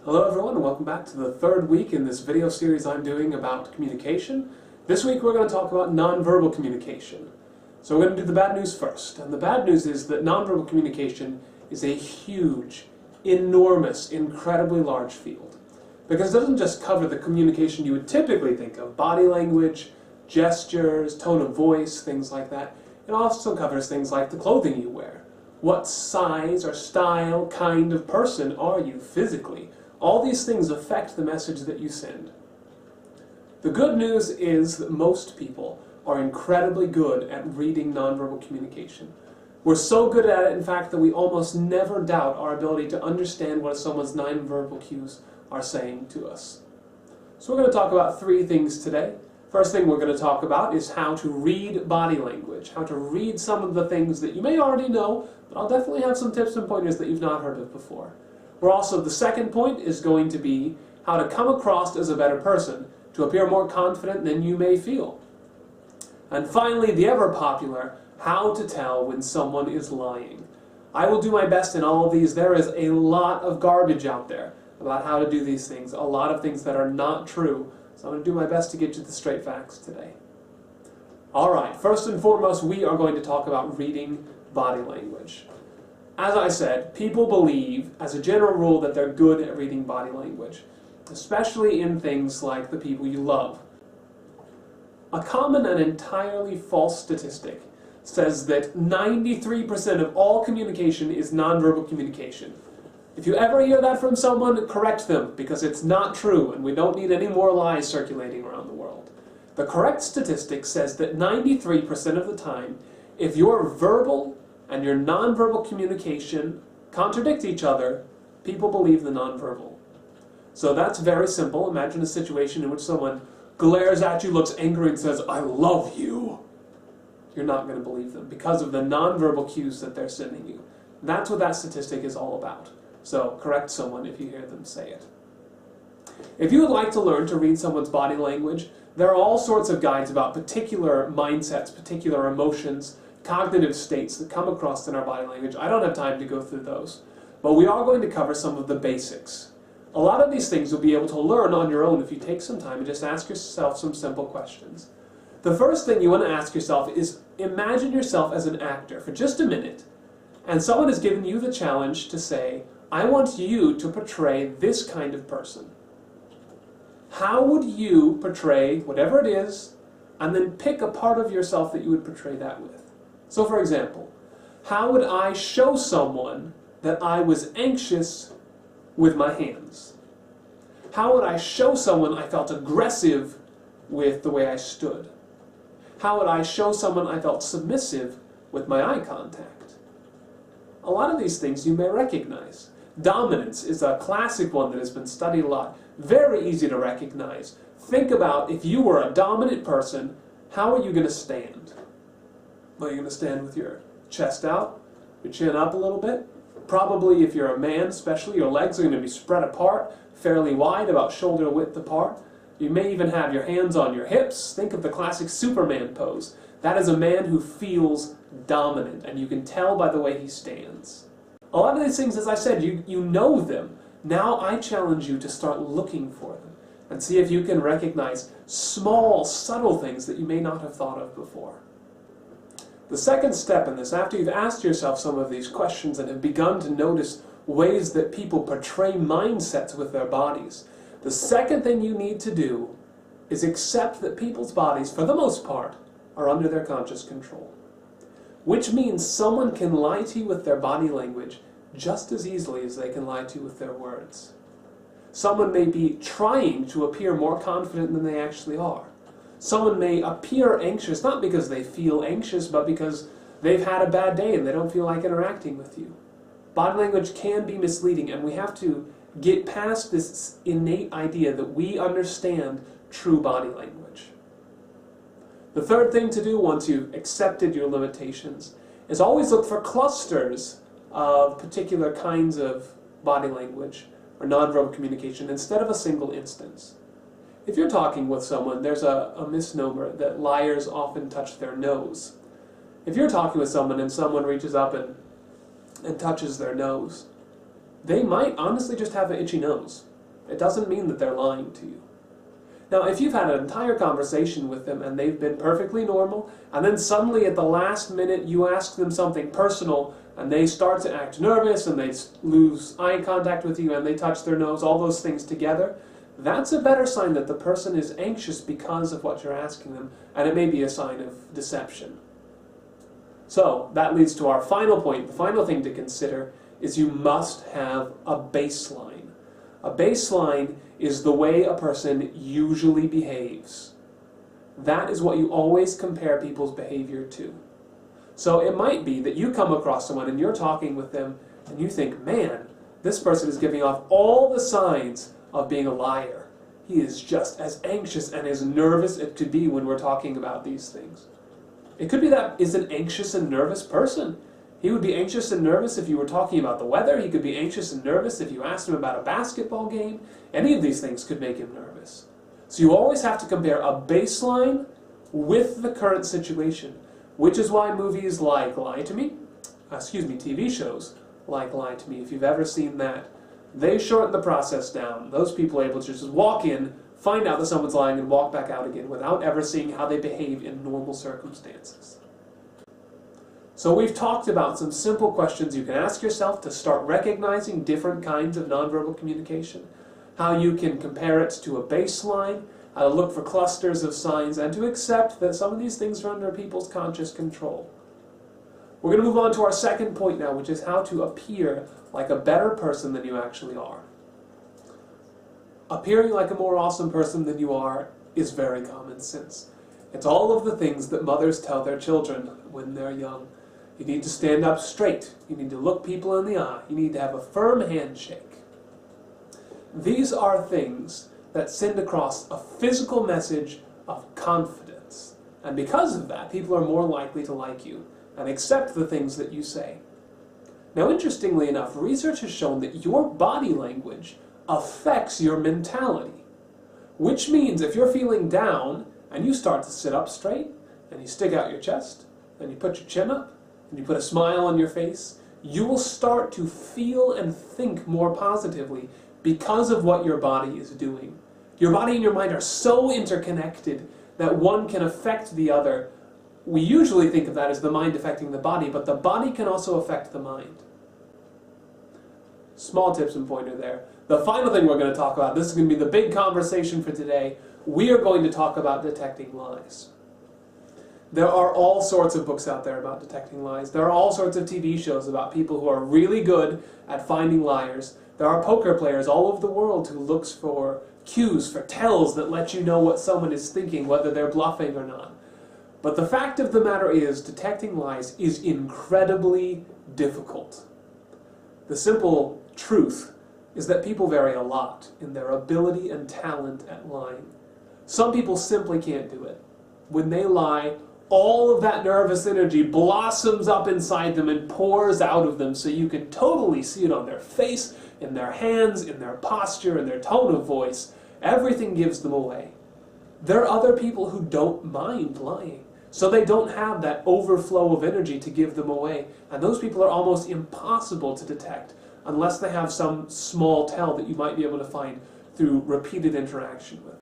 Hello everyone and welcome back to the third week in this video series I'm doing about communication. This week we're going to talk about nonverbal communication. So we're going to do the bad news first. And the bad news is that nonverbal communication is a huge, enormous, incredibly large field. Because it doesn't just cover the communication you would typically think of, body language, gestures, tone of voice, things like that. It also covers things like the clothing you wear. What size or style, kind of person are you physically? All these things affect the message that you send. The good news is that most people are incredibly good at reading nonverbal communication. We're so good at it, in fact, that we almost never doubt our ability to understand what someone's nonverbal cues are saying to us. So we're going to talk about three things today. First thing we're going to talk about is how to read body language, how to read some of the things that you may already know, but I'll definitely have some tips and pointers that you've not heard of before. The second point is going to be how to come across as a better person, to appear more confident than you may feel. And finally, the ever popular, how to tell when someone is lying. I will do my best in all of these. There is a lot of garbage out there about how to do these things, a lot of things that are not true. So I'm going to do my best to get you the straight facts today. Alright, first and foremost, we are going to talk about reading body language. As I said, people believe, as a general rule, that they're good at reading body language, especially in things like the people you love. A common and entirely false statistic says that 93% of all communication is nonverbal communication. If you ever hear that from someone, correct them, because it's not true, and we don't need any more lies circulating around the world. The correct statistic says that 93% of the time, if your verbal and your nonverbal communication contradict each other, people believe the nonverbal. So that's very simple. Imagine a situation in which someone glares at you, looks angry, and says, "I love you." You're not going to believe them because of the nonverbal cues that they're sending you. That's what that statistic is all about. So correct someone if you hear them say it. If you would like to learn to read someone's body language, there are all sorts of guides about particular mindsets, particular emotions, cognitive states that come across in our body language. I don't have time to go through those, but we are going to cover some of the basics. A lot of these things you'll be able to learn on your own if you take some time and just ask yourself some simple questions. The first thing you want to ask yourself is, imagine yourself as an actor for just a minute, and someone has given you the challenge to say, "I want you to portray this kind of person." How would you portray whatever it is, and then pick a part of yourself that you would portray that with? So for example, how would I show someone that I was anxious with my hands? How would I show someone I felt aggressive with the way I stood? How would I show someone I felt submissive with my eye contact? A lot of these things you may recognize. Dominance is a classic one that has been studied a lot. Very easy to recognize. Think about, if you were a dominant person, how are you going to stand? Are you going to stand with your chest out, your chin up a little bit? Probably, if you're a man especially, your legs are going to be spread apart, fairly wide, about shoulder width apart. You may even have your hands on your hips. Think of the classic Superman pose. That is a man who feels dominant, and you can tell by the way he stands. A lot of these things, as I said, you know them. Now I challenge you to start looking for them and see if you can recognize small, subtle things that you may not have thought of before. The second step in this, after you've asked yourself some of these questions and have begun to notice ways that people portray mindsets with their bodies, the second thing you need to do is accept that people's bodies, for the most part, are under their conscious control. Which means someone can lie to you with their body language just as easily as they can lie to you with their words. Someone may be trying to appear more confident than they actually are. Someone may appear anxious, not because they feel anxious, but because they've had a bad day and they don't feel like interacting with you. Body language can be misleading, and we have to get past this innate idea that we understand true body language. The third thing to do once you've accepted your limitations is always look for clusters of particular kinds of body language or nonverbal communication instead of a single instance. If you're talking with someone, there's a misnomer that liars often touch their nose. If you're talking with someone and someone reaches up and touches their nose, they might honestly just have an itchy nose. It doesn't mean that they're lying to you. Now, if you've had an entire conversation with them and they've been perfectly normal, and then suddenly at the last minute you ask them something personal and they start to act nervous and they lose eye contact with you and they touch their nose, all those things together, that's a better sign that the person is anxious because of what you're asking them, and it may be a sign of deception. So, that leads to our final point. The final thing to consider is you must have a baseline. A baseline is the way a person usually behaves. That is what you always compare people's behavior to. So it might be that you come across someone and you're talking with them and you think, man, this person is giving off all the signs of being a liar. He is just as anxious and as nervous as it could be when we're talking about these things. It could be that is an anxious and nervous person. He would be anxious and nervous if you were talking about the weather. He could be anxious and nervous if you asked him about a basketball game. Any of these things could make him nervous. So you always have to compare a baseline with the current situation, which is why movies like TV shows like Lie to Me, if you've ever seen that, they shorten the process down. Those people are able to just walk in, find out that someone's lying, and walk back out again without ever seeing how they behave in normal circumstances. So we've talked about some simple questions you can ask yourself to start recognizing different kinds of nonverbal communication, how you can compare it to a baseline, how to look for clusters of signs, and to accept that some of these things are under people's conscious control. We're going to move on to our second point now, which is how to appear like a better person than you actually are. Appearing like a more awesome person than you are is very common sense. It's all of the things that mothers tell their children when they're young. You need to stand up straight. You need to look people in the eye. You need to have a firm handshake. These are things that send across a physical message of confidence. And because of that, people are more likely to like you and accept the things that you say. Now, interestingly enough, research has shown that your body language affects your mentality. Which means if you're feeling down and you start to sit up straight and you stick out your chest and you put your chin up and you put a smile on your face, you will start to feel and think more positively because of what your body is doing. Your body and your mind are so interconnected that one can affect the other. We usually think of that as the mind affecting the body, but the body can also affect the mind. Small tips and pointer there. The final thing we're going to talk about, this is going to be the big conversation for today, we are going to talk about detecting lies. There are all sorts of books out there about detecting lies. There are all sorts of TV shows about people who are really good at finding liars. There are poker players all over the world who looks for cues, for tells that let you know what someone is thinking, whether they're bluffing or not. But the fact of the matter is, detecting lies is incredibly difficult. The simple truth is that people vary a lot in their ability and talent at lying. Some people simply can't do it. When they lie, all of that nervous energy blossoms up inside them and pours out of them, so you can totally see it on their face, in their hands, in their posture, in their tone of voice. Everything gives them away. There are other people who don't mind lying, so they don't have that overflow of energy to give them away. And those people are almost impossible to detect unless they have some small tell that you might be able to find through repeated interaction with.